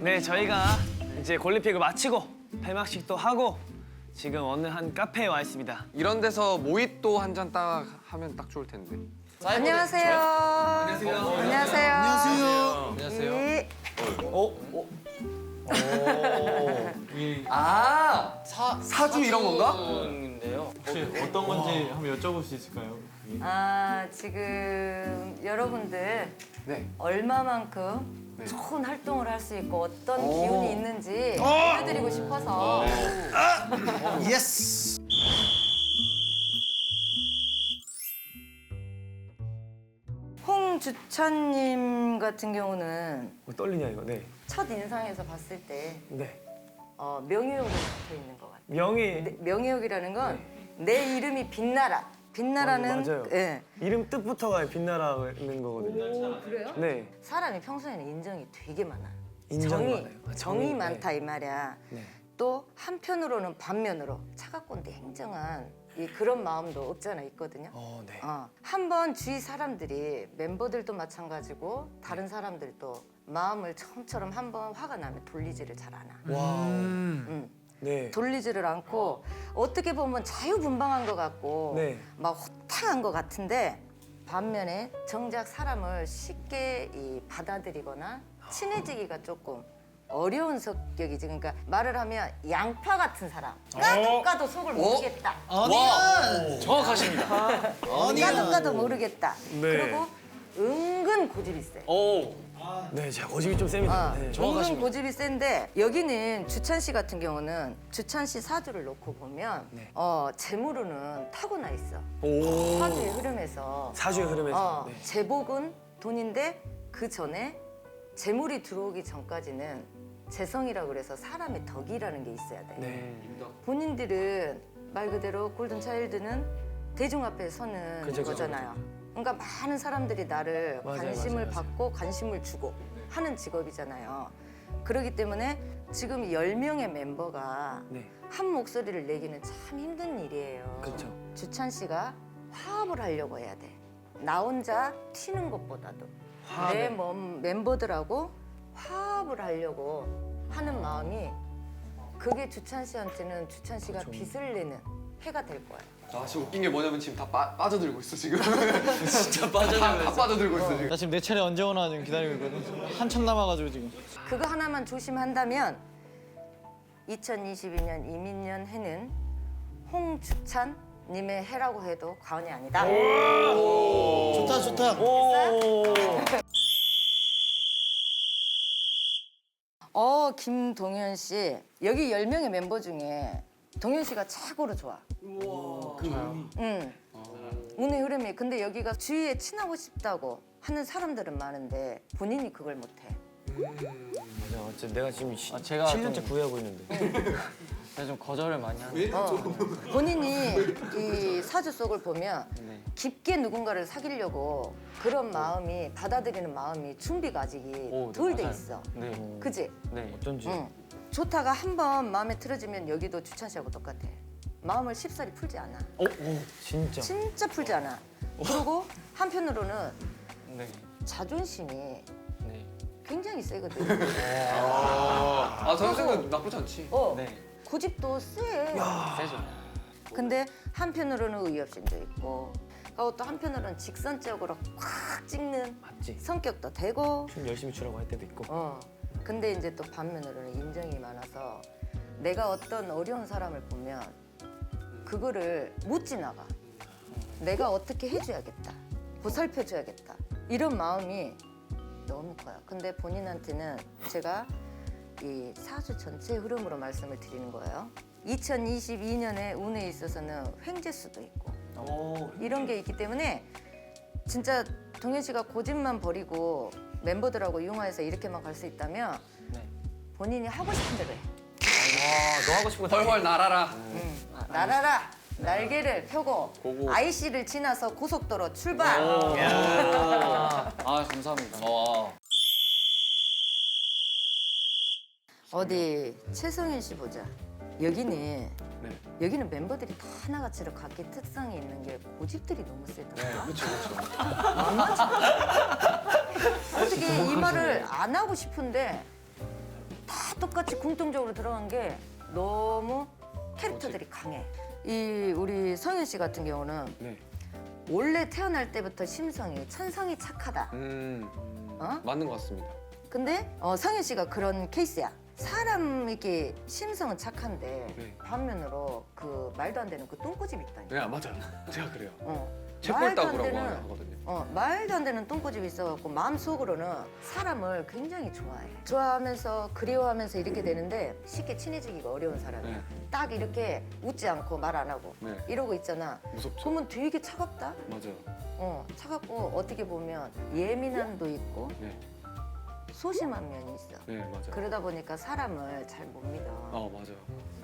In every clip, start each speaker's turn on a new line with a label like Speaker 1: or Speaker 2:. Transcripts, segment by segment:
Speaker 1: 네, 저희가 이제 골리픽을 마치고 폐막식도 하고 지금 어느 한 카페에 와 있습니다.
Speaker 2: 이런 데서 모히또 한 잔 딱 하면 딱 좋을 텐데.
Speaker 3: 안녕하세요. 안녕하세요.
Speaker 2: 안녕하세요.
Speaker 3: 예.
Speaker 2: 아 사주 이런 건가?
Speaker 4: 혹시 어떤 건지 한번 여쭤볼 수 있을까요?
Speaker 3: 지금 여러분들
Speaker 2: 네.
Speaker 3: 얼마만큼 좋은 활동을 할 수 있고 어떤 기운이 있는지 알려드리고 싶어서.
Speaker 5: 예스.
Speaker 3: 홍주찬님 같은 경우는
Speaker 1: 떨리냐 이거? 네.
Speaker 3: 첫 인상에서 봤을 때
Speaker 1: 네.
Speaker 3: 명예욕이 붙어 있는 것 같아요.
Speaker 1: 명예.
Speaker 3: 명예욕이라는 건 내 이름이 빛나라. 빛나라는
Speaker 1: 맞아요.
Speaker 3: 예.
Speaker 1: 이름 뜻부터가 빛나라는 거거든요.
Speaker 3: 그래요?
Speaker 1: 네.
Speaker 3: 사람이 평소에는 인정이 되게 많아.
Speaker 1: 인정
Speaker 3: 정이,
Speaker 1: 많아요.
Speaker 3: 정이
Speaker 1: 정이,
Speaker 3: 많다 이 말이야.
Speaker 1: 네.
Speaker 3: 또 한편으로는 반면으로 차갑건데 행정한 그런 마음도 없잖아 있거든요.
Speaker 1: 네.
Speaker 3: 한번 주위 사람들이 멤버들도 마찬가지고 다른 사람들도 마음을 처음처럼 한번 화가 나면 돌리지를 잘 않아.
Speaker 1: 와우. 네.
Speaker 3: 돌리지를 않고 어떻게 보면 자유분방한 것 같고
Speaker 1: 네.
Speaker 3: 막 호탕한 것 같은데 반면에 정작 사람을 쉽게 받아들이거나 친해지기가 조금 어려운 성격이지. 그러니까 말을 하면 양파 같은 사람. 까도 속을 모르겠다.
Speaker 5: 아니야.
Speaker 2: 정확하십니다.
Speaker 3: 까도 모르겠다.
Speaker 1: 네.
Speaker 3: 그리고 은근 고집이 세.
Speaker 1: 네, 제가 고집이 좀 셉니다. 네.
Speaker 3: 은근 고집이 센데 여기는 주찬 씨 같은 경우는 주찬 씨 사주를 놓고 보면
Speaker 1: 네.
Speaker 3: 재물로는 타고나 있어.
Speaker 1: 오.
Speaker 3: 사주의 흐름에서.
Speaker 1: 사주의 흐름에서. 네.
Speaker 3: 재복은 돈인데 그 전에 재물이 들어오기 전까지는 재성이라고 그래서 사람의 덕이라는 게 있어야 돼.
Speaker 1: 네.
Speaker 3: 본인들은 말 그대로 골든 차일드는 대중 앞에 서는
Speaker 1: 그죠, 그죠,
Speaker 3: 거잖아요. 그러니까 많은 사람들이 나를
Speaker 1: 맞아요,
Speaker 3: 관심을
Speaker 1: 맞아요,
Speaker 3: 받고 관심을 주고 하는 직업이잖아요. 그렇기 때문에 지금 10명의 멤버가
Speaker 1: 네.
Speaker 3: 한 목소리를 내기는 참 힘든 일이에요.
Speaker 1: 그렇죠.
Speaker 3: 주찬 씨가 화합을 하려고 해야 돼. 나 혼자 튀는 것보다도 내 멤버들하고 화합을 하려고 하는 마음이 그게 주찬 씨한테는 주찬 씨가 빚을 내는 해가 될 거예요.
Speaker 2: 아 지금 웃긴 게 뭐냐면 지금 다 빠져들고 있어 지금.
Speaker 4: 진짜
Speaker 2: 다 빠져들고 있어 지금.
Speaker 4: 나 지금 내 차례 언제 오나 지금 기다리고 있거든. 한참 남아가지고 지금.
Speaker 3: 그거 하나만 조심한다면 2022년 이민년 해는 홍주찬 님의 해라고 해도 과언이 아니다.
Speaker 5: 좋다 좋다.
Speaker 3: 김동현 씨. 여기 10명의 멤버 중에 동현 씨가 최고로 좋아. 응. 운의 흐름이. 근데 여기가 주위에 친하고 싶다고 하는 사람들은 많은데 본인이 그걸 못해.
Speaker 1: 맞아. 어째 내가 지금
Speaker 4: 제가
Speaker 1: 7년째 구애하고 있는데.
Speaker 4: 제가 좀 거절을 많이 하는.
Speaker 3: 본인이 이 사주 속을 보면
Speaker 4: 네.
Speaker 3: 깊게 누군가를 사귀려고 그런 마음이 받아들이는 마음이 준비가 아직이
Speaker 4: 오, 네,
Speaker 3: 덜 돼
Speaker 4: 맞아요.
Speaker 3: 있어.
Speaker 4: 네.
Speaker 3: 그지?
Speaker 4: 네.
Speaker 1: 어쩐지.
Speaker 3: 응. 좋다가 한 번 마음에 틀어지면 여기도 주찬 씨하고 똑같아. 마음을 쉽사리 풀지 않아.
Speaker 1: 진짜.
Speaker 3: 진짜 풀지 않아. 그리고 한편으로는
Speaker 4: 네.
Speaker 3: 자존심이
Speaker 4: 네.
Speaker 3: 굉장히 세거든.
Speaker 2: 아 저학생은 나쁘지 않지.
Speaker 4: 네.
Speaker 3: 고집도 세.
Speaker 4: 세죠.
Speaker 3: 근데 한편으로는 의협심도 있고 또 한편으로는 직선적으로 꽉 찍는
Speaker 1: 맞지.
Speaker 3: 성격도 되고
Speaker 1: 춤 열심히 추라고 할 때도 있고.
Speaker 3: 근데 이제 또 반면으로는 인정이 많아서 내가 어떤 어려운 사람을 보면 그거를 못 지나가. 내가 어떻게 해줘야겠다. 보살펴줘야겠다. 이런 마음이 너무 커요. 근데 본인한테는 제가 이 사주 전체 흐름으로 말씀을 드리는 거예요. 2022년에 운에 있어서는 횡재수도 있고 이런 게 있기 때문에 진짜 동현 씨가 고집만 버리고 멤버들하고 융화해서 이렇게만 갈 수 있다면
Speaker 4: 네.
Speaker 3: 본인이 하고 싶은 대로 해.
Speaker 1: 너 하고 싶은 거 다 해.
Speaker 2: 헐헐 날아라.
Speaker 3: 날아라. 날개를 펴고
Speaker 2: 고고.
Speaker 3: IC를 지나서 고속도로 출발.
Speaker 4: 감사합니다.
Speaker 3: 어디 최성현 씨 보자. 여기는 멤버들이 다 하나같이 각기 특성이 있는 게 고집들이 너무 세다.
Speaker 2: 그렇죠.
Speaker 3: 안 맞춰. 어떻게 이 말을 안 하고 싶은데 다 똑같이 공통적으로 들어간 게 너무 캐릭터들이 강해. 이 우리 성현 씨 같은 경우는
Speaker 2: 네.
Speaker 3: 원래 태어날 때부터 심성이 천성이 착하다. 어?
Speaker 2: 맞는 것 같습니다.
Speaker 3: 근데 성현 씨가 그런 케이스야. 사람 이렇게 심성은 착한데
Speaker 2: 네.
Speaker 3: 반면으로 그 말도 안 되는 그 똥꼬집 있다니까.
Speaker 2: 네, 맞아요. 제가 그래요. 말도
Speaker 3: 체벌다구라고
Speaker 2: 안 되는- 하거든요.
Speaker 3: 말도 안 되는 똥꼬집이 있어갖고 마음속으로는 사람을 굉장히 좋아해. 좋아하면서 그리워하면서 이렇게 되는데 쉽게 친해지기가 어려운 사람이야.
Speaker 2: 네.
Speaker 3: 딱 이렇게 웃지 않고 말 안 하고
Speaker 2: 네.
Speaker 3: 이러고 있잖아.
Speaker 2: 무섭죠.
Speaker 3: 그러면 되게 차갑다.
Speaker 2: 맞아요.
Speaker 3: 차갑고 어떻게 보면 예민함도 있고
Speaker 2: 네.
Speaker 3: 소심한 면이 있어.
Speaker 2: 네, 맞아요.
Speaker 3: 그러다 보니까 사람을 잘 못 믿어.
Speaker 2: 맞아요.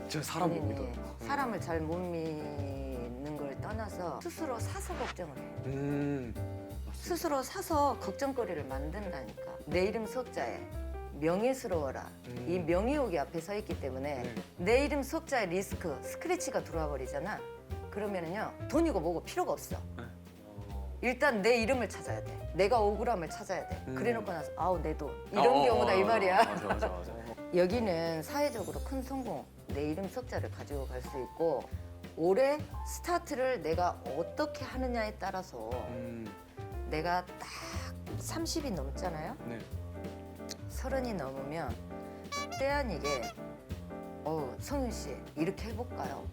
Speaker 2: 제가 사람 못
Speaker 3: 본인이
Speaker 2: 믿어요.
Speaker 3: 사람을 잘 못 믿는 걸 떠나서 스스로 사서 걱정을 해.
Speaker 2: 맞습니다.
Speaker 3: 스스로 사서 걱정거리를 만든다니까. 내 이름 석자에 명예스러워라. 이 명예욕이 앞에 서 있기 때문에
Speaker 2: 네.
Speaker 3: 내 이름 석자에 리스크, 스크래치가 들어와 버리잖아. 그러면은요 돈이고 뭐고 필요가 없어. 일단 내 이름을 찾아야 돼. 내가 억울함을 찾아야 돼. 그래놓고 나서 아우 내 돈 이런 경우다 이 말이야.
Speaker 2: 맞아.
Speaker 3: 여기는 사회적으로 큰 성공, 내 이름 석자를 가지고 갈 수 있고 올해 스타트를 내가 어떻게 하느냐에 따라서 내가 딱 30이 넘잖아요.
Speaker 2: 네.
Speaker 3: 30이 넘으면 때 아니게 성윤 씨 이렇게 해볼까요?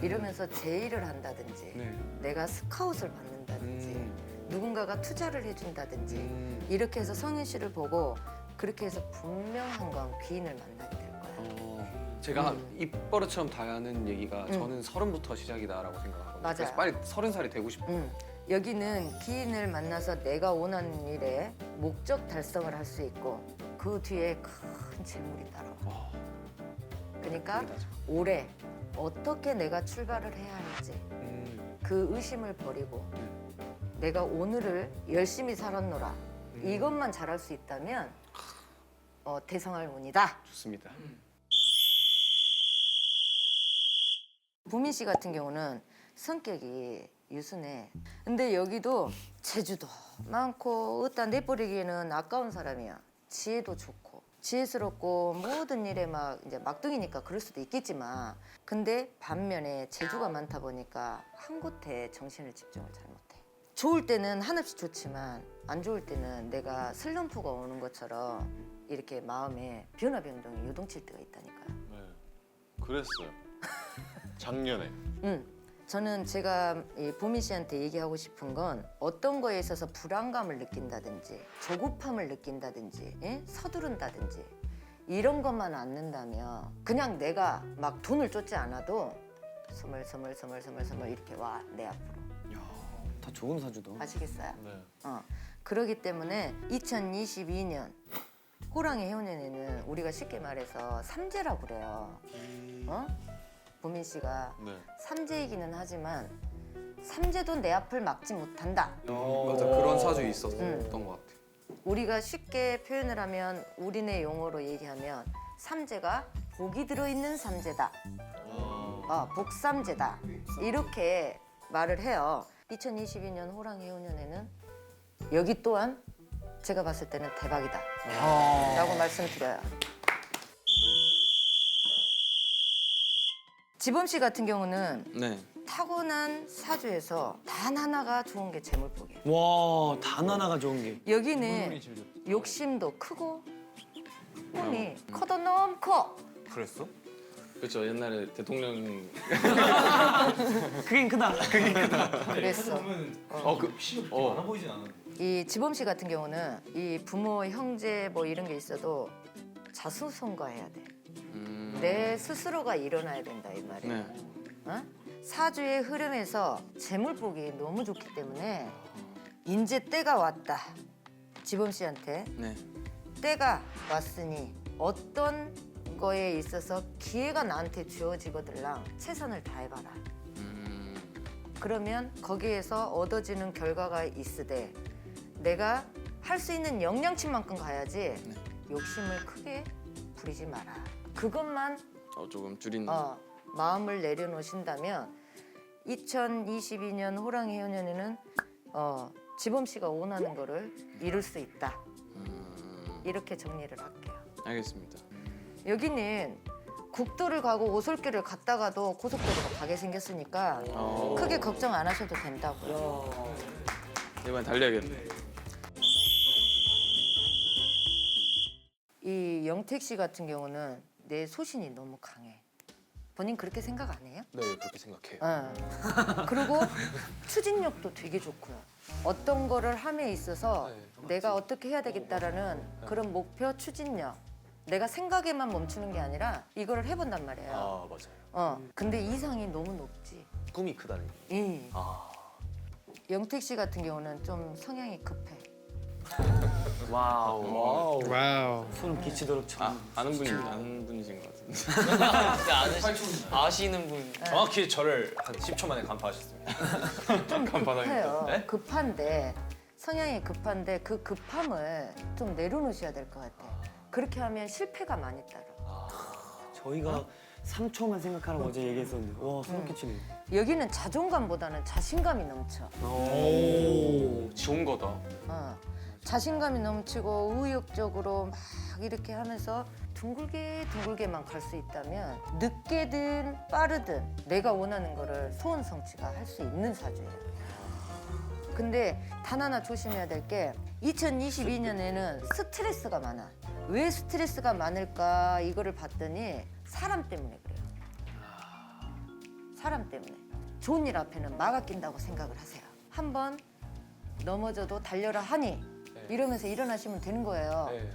Speaker 3: 이러면서 제의를 한다든지
Speaker 2: 네.
Speaker 3: 내가 스카웃을 받는다든지 누군가가 투자를 해준다든지 이렇게 해서 성윤 씨를 보고 그렇게 해서 분명한 건 귀인을 만나게 될 거야.
Speaker 2: 제가 입버릇처럼 다 하는 얘기가 저는 30부터 시작이다라고 생각하거든요.
Speaker 3: 맞아요.
Speaker 2: 그래서 빨리 30살이 되고 싶어요.
Speaker 3: 여기는 귀인을 만나서 내가 원하는 일에 목적 달성을 할 수 있고 그 뒤에 큰 재물이 따라와. 그러니까 올해 어떻게 내가 출발을 해야 할지 그 의심을 버리고 내가 오늘을 열심히 살았노라 이것만 잘할 수 있다면 대성할 운이다.
Speaker 2: 좋습니다.
Speaker 3: 보민 씨 같은 경우는 성격이 유순해. 근데 여기도 재주도 많고 어디다 내버리기에는 아까운 사람이야. 지혜도 좋고 지혜스럽고 모든 일에 막 이제 막둥이니까 그럴 수도 있겠지만 근데 반면에 재주가 많다 보니까 한 곳에 정신을 집중을 잘 못해. 좋을 때는 한없이 좋지만 안 좋을 때는 내가 슬럼프가 오는 것처럼 이렇게 마음에 변화 변동이 요동칠 때가 있다니까요.
Speaker 6: 네. 그랬어요. 작년에.
Speaker 3: 저는 제가 이 보미 씨한테 얘기하고 싶은 건 어떤 거에 있어서 불안감을 느낀다든지 조급함을 느낀다든지 서두른다든지 이런 것만 않는다면 그냥 내가 막 돈을 쫓지 않아도 스멀스멀 이렇게 와 내 앞으로.
Speaker 1: 다 좋은 사주도.
Speaker 3: 아시겠어요?
Speaker 6: 네.
Speaker 3: 그러기 때문에 2022년 호랑이 해운년에는 우리가 쉽게 말해서 삼재라고 그래요. 보민 씨가
Speaker 6: 네.
Speaker 3: 삼재이기는 하지만 삼재도 내 앞을 막지 못한다.
Speaker 2: 맞아, 그런 사주 있었던 것 같아요.
Speaker 3: 우리가 쉽게 표현을 하면 우리네 용어로 얘기하면 삼재가 복이 들어있는 삼재다. 복삼재다. 이렇게 말을 해요. 2022년 호랑이 해운년에는 여기 또한 제가 봤을 때는 대박이다 라고 말씀드려요. 지범 씨 같은 경우는
Speaker 4: 네.
Speaker 3: 타고난 사주에서 단 하나가 좋은 게 재물복이에요.
Speaker 1: 와, 단 하나가 좋은 게.
Speaker 3: 여기는 욕심도 크고 꿈이 커도 너무 커.
Speaker 4: 그랬어? 그렇죠. 옛날에 대통령
Speaker 1: 크긴 크다. 크긴 크다.
Speaker 3: 그랬어.
Speaker 4: 많아 보이진 않았는데.
Speaker 3: 이 지범 씨 같은 경우는 이 부모, 형제 뭐 이런 게 있어도 자수성가해야 돼. 내 스스로가 일어나야 된다 이 말이야.
Speaker 4: 네.
Speaker 3: 사주의 흐름에서 재물복이 너무 좋기 때문에 이제 때가 왔다. 지범 씨한테
Speaker 4: 네.
Speaker 3: 때가 왔으니 어떤 거에 있어서 기회가 나한테 주어지거들랑 최선을 다해봐라. 그러면 거기에서 얻어지는 결과가 있으되 내가 할 수 있는 역량치만큼 가야지 욕심을 크게 부리지 마라. 그것만
Speaker 4: 조금 줄인.
Speaker 3: 마음을 내려놓으신다면 2022년 호랑이 해운년에는 지범 씨가 원하는 거를 이룰 수 있다. 이렇게 정리를 할게요.
Speaker 2: 알겠습니다.
Speaker 3: 여기는 국도를 가고 오솔길을 갔다가도 고속도로가 가게 생겼으니까 크게 걱정 안 하셔도 된다고요.
Speaker 2: 이번 달려야겠네.
Speaker 3: 이 영택 씨 같은 경우는 내 소신이 너무 강해. 본인 그렇게 생각 안 해요?
Speaker 2: 네, 그렇게 생각해요.
Speaker 3: 그리고 추진력도 되게 좋고요. 어떤 거를 함에 있어서 내가 어떻게 해야 되겠다라는 그런 목표, 추진력. 내가 생각에만 멈추는 게 아니라 이거를 해본단 말이에요.
Speaker 2: 아, 맞아요.
Speaker 3: 근데 이상이 너무 높지.
Speaker 2: 꿈이 크다는 얘기.
Speaker 3: 영택 씨 같은 경우는 좀 성향이 급해.
Speaker 1: 와우.
Speaker 5: 와우.
Speaker 1: 소름 끼치도록 참.
Speaker 2: 아는 분이신 것 같은데.
Speaker 7: 아시는 분.
Speaker 2: 정확히 저를 한 10초 만에 간파하셨습니다.
Speaker 3: 좀 급해요.
Speaker 2: 네?
Speaker 3: 급한데 성향이 급한데 그 급함을 좀 내려놓으셔야 될 것 같아. 그렇게 하면 실패가 많이 따라.
Speaker 1: 저희가 3초만 생각하라고 어제 얘기했었는데 와 소름 끼치네.
Speaker 3: 여기는 자존감보다는 자신감이 넘쳐.
Speaker 2: 좋은 거다.
Speaker 3: 자신감이 넘치고 의욕적으로 막 이렇게 하면서 둥글게만 갈 수 있다면 늦게든 빠르든 내가 원하는 거를 소원 성취가 할 수 있는 사주예요. 근데 단 하나 조심해야 될 게 2022년에는 스트레스가 많아. 왜 스트레스가 많을까 이거를 봤더니 사람 때문에 그래요. 사람 때문에. 좋은 일 앞에는 막아 낀다고 생각을 하세요. 한번 넘어져도 달려라 하니 이러면서 일어나시면 되는 거예요.
Speaker 2: 네.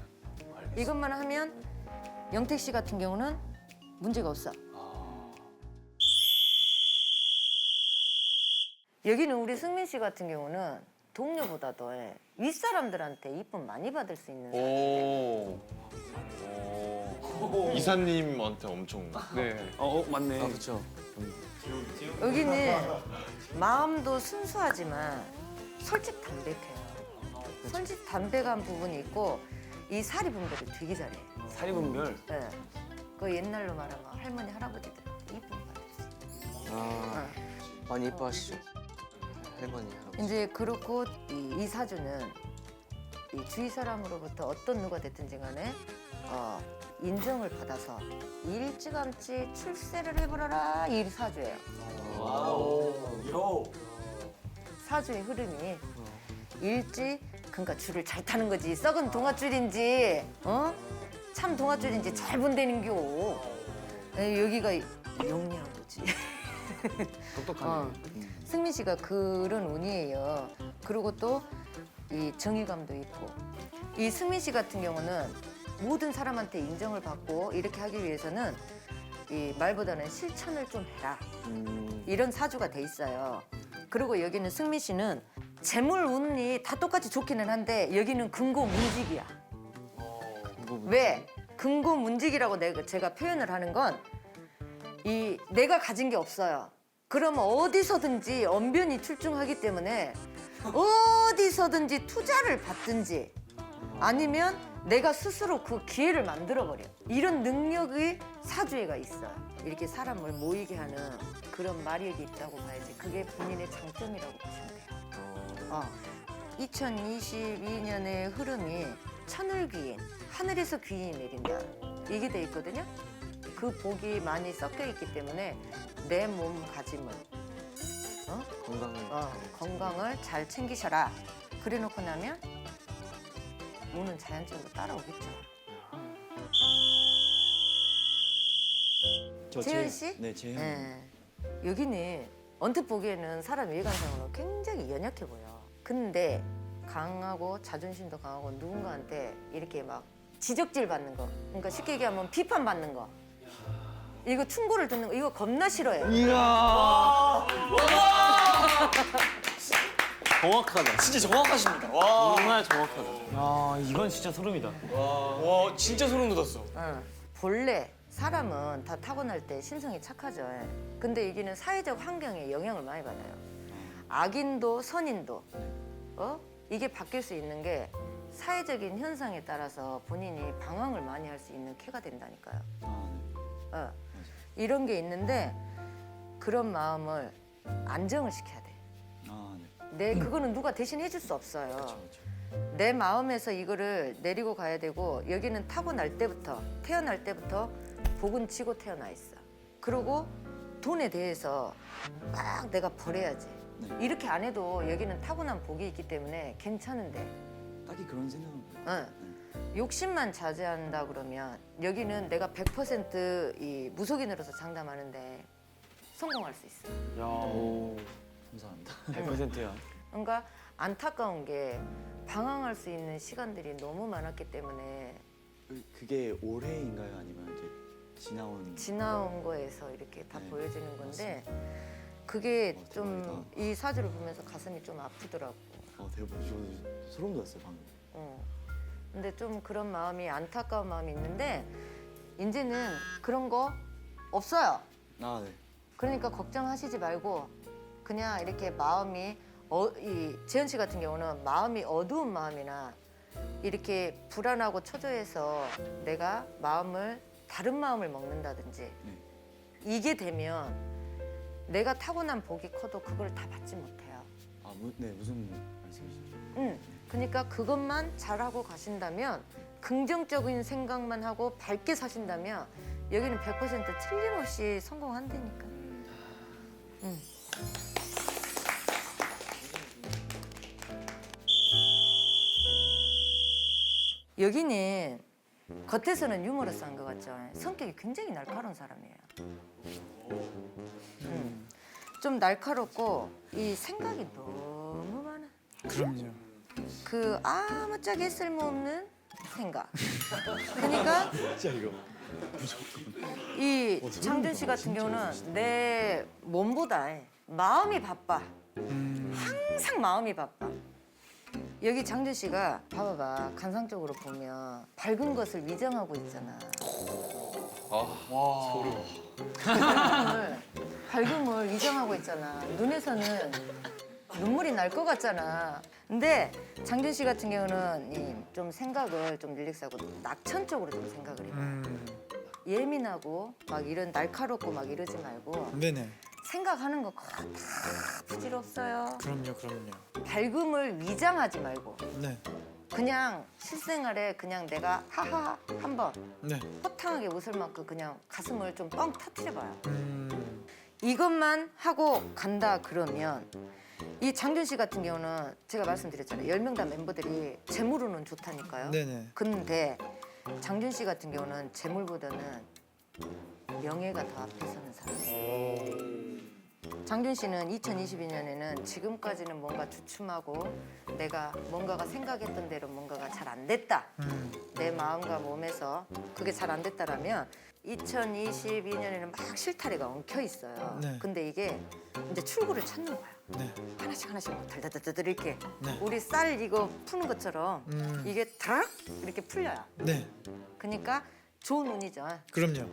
Speaker 3: 이것만 하면 영택 씨 같은 경우는 문제가 없어. 여기는 우리 승민 씨 같은 경우는 동료보다도 윗사람들한테 이쁨 많이 받을 수 있는 사람.
Speaker 6: 이사님한테 엄청.
Speaker 2: 네.
Speaker 1: 맞네.
Speaker 2: 그렇죠.
Speaker 3: 여기는 마음도 순수하지만 솔직 담백해요. 솔직 담백한 부분이 있고 이 사리 분별을 되게 잘해.
Speaker 1: 사리분별.
Speaker 3: 네. 그 옛날로 말하면 할머니 할아버지들 이쁨 받을 수 있어요.
Speaker 7: 많이 이뻐하시죠? 할머니, 할아버지.
Speaker 3: 이제 그렇고 이 사주는 이 주위 사람으로부터 어떤 누가 됐든지 간에 인정을 받아서 일찌감치 출세를 해보라라 이 사주예요. 사주의 흐름이 그러니까 줄을 잘 타는 거지. 썩은 동아줄인지 참 동아줄인지 잘 본다는겨. 여기가 영리한 거지.
Speaker 1: 똑똑하네.
Speaker 3: 승민 씨가 그런 운이에요. 그리고 또 이 정의감도 있고. 이 승민 씨 같은 경우는 모든 사람한테 인정을 받고 이렇게 하기 위해서는 이 말보다는 실천을 좀 해라. 이런 사주가 돼 있어요. 그리고 여기는 승민 씨는 재물 운이 다 똑같이 좋기는 한데 여기는 금고문직이야. 왜? 금고문직이라고 제가 표현을 하는 건 이 내가 가진 게 없어요. 그러면 어디서든지 언변이 출중하기 때문에 어디서든지 투자를 받든지 아니면 내가 스스로 그 기회를 만들어버려. 이런 능력이 사주에가 있어요. 이렇게 사람을 모이게 하는 그런 마력이 있다고 봐야지. 그게 본인의 장점이라고 보시면 돼요. 2022년의 흐름이 천을귀인, 하늘에서 귀인이 내린다. 이게 돼 있거든요. 그 복이 많이 섞여 있기 때문에 내 몸가짐을 건강을 잘 챙기셔라. 그래 놓고 나면 운은 자연적으로 따라오겠죠. 재현 씨?
Speaker 5: 네, 재현.
Speaker 3: 네. 여기는 언뜻 보기에는 사람 외관상으로 굉장히 연약해 보여. 근데 강하고 자존심도 강하고 누군가한테 이렇게 막 지적질 받는 거. 그러니까 쉽게 얘기하면 비판 받는 거. 이거 충고를 듣는 거 이거 겁나 싫어해요.
Speaker 7: 정확하다. 진짜 정확하십니다. 와.
Speaker 1: 정말 정확하다. 야 이건 진짜 소름이다.
Speaker 7: 와, 진짜 소름 돋았어.
Speaker 3: 본래 사람은 다 타고날 때 신성이 착하죠. 근데 여기는 사회적 환경에 영향을 많이 받아요. 악인도 선인도 이게 바뀔 수 있는 게 사회적인 현상에 따라서 본인이 방황을 많이 할 수 있는 캐가 된다니까요. 이런 게 있는데 그런 마음을 안정을 시켜야 돼. 그거는 누가 대신 해줄 수 없어요. 내 마음에서 이거를 내리고 가야 되고 여기는 타고날 때부터 태어날 때부터 복은 지고 태어나 있어. 그리고 돈에 대해서 막 내가 벌어야지. 이렇게 안 해도 여기는 타고난 복이 있기 때문에 괜찮은데.
Speaker 8: 딱히 그런 생각은
Speaker 3: 응. 욕심만 자제한다 그러면 여기는 내가 100%이 무속인으로서 장담하는데 성공할 수 있어.
Speaker 8: 감사합니다.
Speaker 1: 100%야.
Speaker 3: 그러니까 안타까운 게 방황할 수 있는 시간들이 너무 많았기 때문에
Speaker 8: 그게 올해인가요? 아니면 이제
Speaker 3: 지나온 거에서 이렇게 다
Speaker 8: 네,
Speaker 3: 보여지는 건데 그게 좀
Speaker 8: 대박이다.
Speaker 3: 이 사주를 보면서 가슴이 좀 아프더라고.
Speaker 8: 대박. 저 소름 돋았어요 방금.
Speaker 3: 근데 좀 그런 마음이 안타까운 마음이 있는데 이제는 그런 거 없어요.
Speaker 8: 아 네.
Speaker 3: 그러니까 걱정하시지 말고 그냥 이렇게 마음이 이 재현 씨 같은 경우는 마음이 어두운 마음이나 이렇게 불안하고 초조해서 내가 다른 마음을 먹는다든지 이게 되면 내가 타고난 복이 커도 그걸 다 받지 못해요.
Speaker 8: 네 무슨 말씀이시죠?
Speaker 3: 그러니까 그것만 잘하고 가신다면 긍정적인 생각만 하고 밝게 사신다면 여기는 100% 틀림없이 성공한다니까. 여기는 겉에서는 유머러스한 것 같죠. 성격이 굉장히 날카로운 사람이에요. 좀 날카롭고 이 생각이 너무 많아.
Speaker 5: 그럼요.
Speaker 3: 그 아무짝에 쓸모없는 생각. 그러니까
Speaker 8: 진짜 이거.
Speaker 3: 이 장준 씨 같은 경우는 내 몸보다 마음이 바빠. 항상 마음이 바빠. 여기 장준 씨가 봐봐봐. 관상적으로 보면 밝은 것을 위장하고 있잖아. 밝음을 위장하고 있잖아. 눈에서는 눈물이 날 것 같잖아. 근데 장준 씨 같은 경우는 좀 생각을 좀 릴렉스하고 낙천적으로 좀 생각을 해요. 예민하고 막 이런 날카롭고 막 이러지 말고
Speaker 5: 네네.
Speaker 3: 생각하는 거 다 부질없어요.
Speaker 5: 그럼요.
Speaker 3: 밝음을 위장하지 말고
Speaker 5: 네.
Speaker 3: 그냥 실생활에 그냥 내가 하하 한번
Speaker 5: 네.
Speaker 3: 호탕하게 웃을 만큼 그냥 가슴을 좀 뻥 터트려봐요. 이것만 하고 간다 그러면 이 장준 씨 같은 경우는 제가 말씀드렸잖아요. 10명 다 멤버들이 재물로는 좋다니까요.
Speaker 5: 네네.
Speaker 3: 근데 장준 씨 같은 경우는 재물보다는 명예가 더 앞에 서는 사람이에요. 장준 씨는 2022년에는 지금까지는 뭔가 주춤하고 내가 뭔가가 생각했던 대로 뭔가가 잘 안 됐다. 내 마음과 몸에서 그게 잘 안 됐다라면 2022년에는 막 실타래가 엉켜 있어요.
Speaker 5: 네.
Speaker 3: 근데 이게 이제 출구를 찾는 거야.
Speaker 5: 네.
Speaker 3: 하나씩 달달달달 이렇게
Speaker 5: 네.
Speaker 3: 우리 쌀 이거 푸는 것처럼 이게 다락 이렇게 풀려요.
Speaker 5: 네.
Speaker 3: 그러니까 좋은 운이죠.
Speaker 5: 그럼요.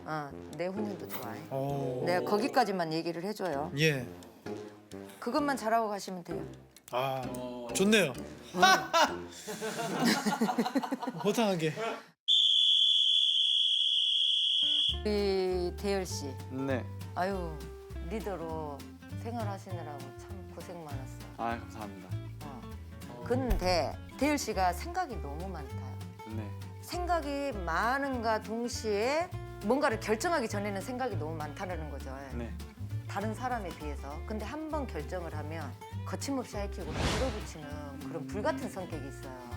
Speaker 3: 내후년도 좋아해.
Speaker 5: 오.
Speaker 3: 내가 거기까지만 얘기를 해줘요.
Speaker 5: 예.
Speaker 3: 그것만 잘하고 가시면 돼요.
Speaker 5: 좋네요. 호탕하게.
Speaker 3: 우리 대열 씨,
Speaker 7: 네.
Speaker 3: 아유 리더로 생활하시느라고 참 고생 많았어.
Speaker 7: 감사합니다.
Speaker 3: 근데 대열 씨가 생각이 너무 많다요.
Speaker 7: 네.
Speaker 3: 생각이 많은가 동시에 뭔가를 결정하기 전에는 생각이 너무 많다는 거죠.
Speaker 7: 네.
Speaker 3: 다른 사람에 비해서. 근데 한 번 결정을 하면 거침없이 하이키고 밀어붙이는 그런 불같은 성격이 있어요.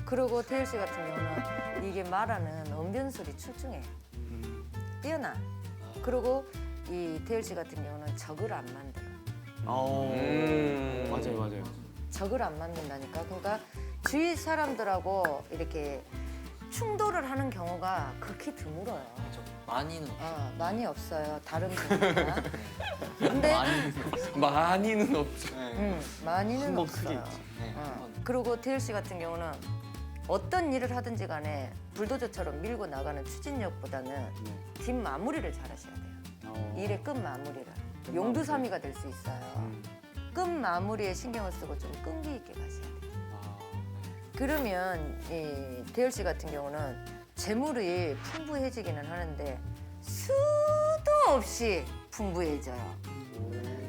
Speaker 3: 그리고 태일 씨 같은 경우는 이게 말하는 언변술이 출중해. 뛰어나. 그리고 이 태일 씨 같은 경우는 적을 안 만들어.
Speaker 1: 맞아요.
Speaker 3: 적을 안 만든다니까. 그러니까 주위 사람들하고 이렇게 충돌을 하는 경우가 극히 드물어요.
Speaker 7: 많이는
Speaker 3: 많이 없어요. 다른 분들보다. 근데
Speaker 2: 많이는 없죠.
Speaker 3: 많이는
Speaker 7: 번 크게
Speaker 3: 없어요.
Speaker 7: 있지. 네.
Speaker 3: 그리고 태일 씨 같은 경우는 어떤 일을 하든지 간에 불도저처럼 밀고 나가는 추진력보다는 뒷 마무리를 잘 하셔야 돼요. 일의 끝 마무리를. 용두사미가 될 수 있어요. 끝 마무리에 신경을 쓰고 좀 끈기 있게 가셔야 돼요. 그러면 이 태일 씨 같은 경우는 재물이 풍부해지기는 하는데 수도 없이 풍부해져요.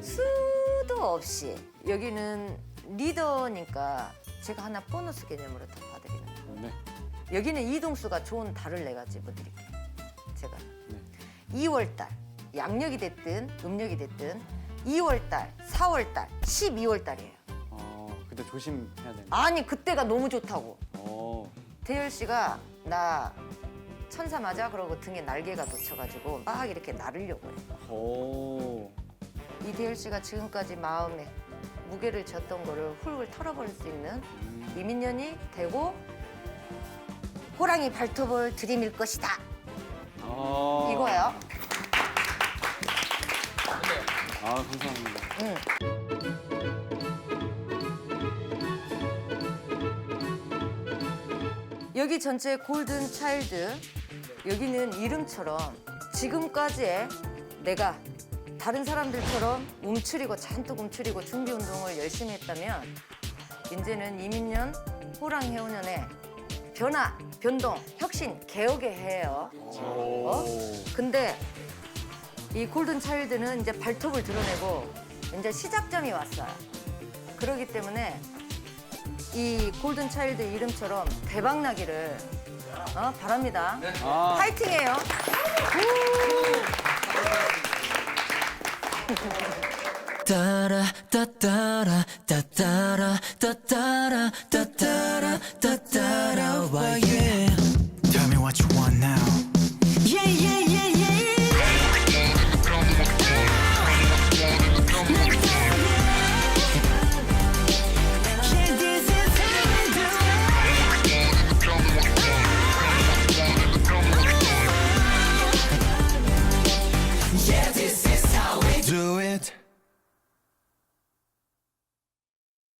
Speaker 3: 수도 없이. 여기는 리더니까 제가 하나 보너스 개념으로 더 봐드리는 거예요.
Speaker 4: 네.
Speaker 3: 여기는 이동수가 좋은 달을 내가 집어드릴게요. 제가
Speaker 4: 네.
Speaker 3: 2월달 양력이 됐든 음력이 됐든 2월달, 4월달, 12월달이에요.
Speaker 4: 그때 조심해야 되는.
Speaker 3: 아니 그때가 너무 좋다고.
Speaker 4: 어.
Speaker 3: 대열 씨가 나 천사 맞아? 그러고 등에 날개가 돋쳐가지고 막 이렇게 나르려고 해요.
Speaker 4: 오.
Speaker 3: 이대열 씨가 지금까지 마음에 무게를 졌던 거를 훌훌 털어버릴 수 있는 이민년이 되고 호랑이 발톱을 들이밀 것이다.
Speaker 4: 아.
Speaker 3: 이거예요.
Speaker 4: 아 감사합니다.
Speaker 3: 응. 여기 전체 골든 차일드 여기는 이름처럼 지금까지의 내가 다른 사람들처럼 움츠리고 잔뜩 움츠리고 준비 운동을 열심히 했다면 이제는 이민년 호랑이 해운년의 변화, 변동, 혁신, 개혁의 해예요. 근데 이 골든 차일드는 이제 발톱을 드러내고 이제 시작점이 왔어요. 그렇기 때문에 이 골든 차일드 이름처럼 대박 나기를 바랍니다. 파이팅해요.
Speaker 9: 따라 따따라 따따라 따따라 따따라 따따라 why yeah Tell me what you want now Yeah yeah yeah yeah Yeah this is how we do it Yeah this is how we do it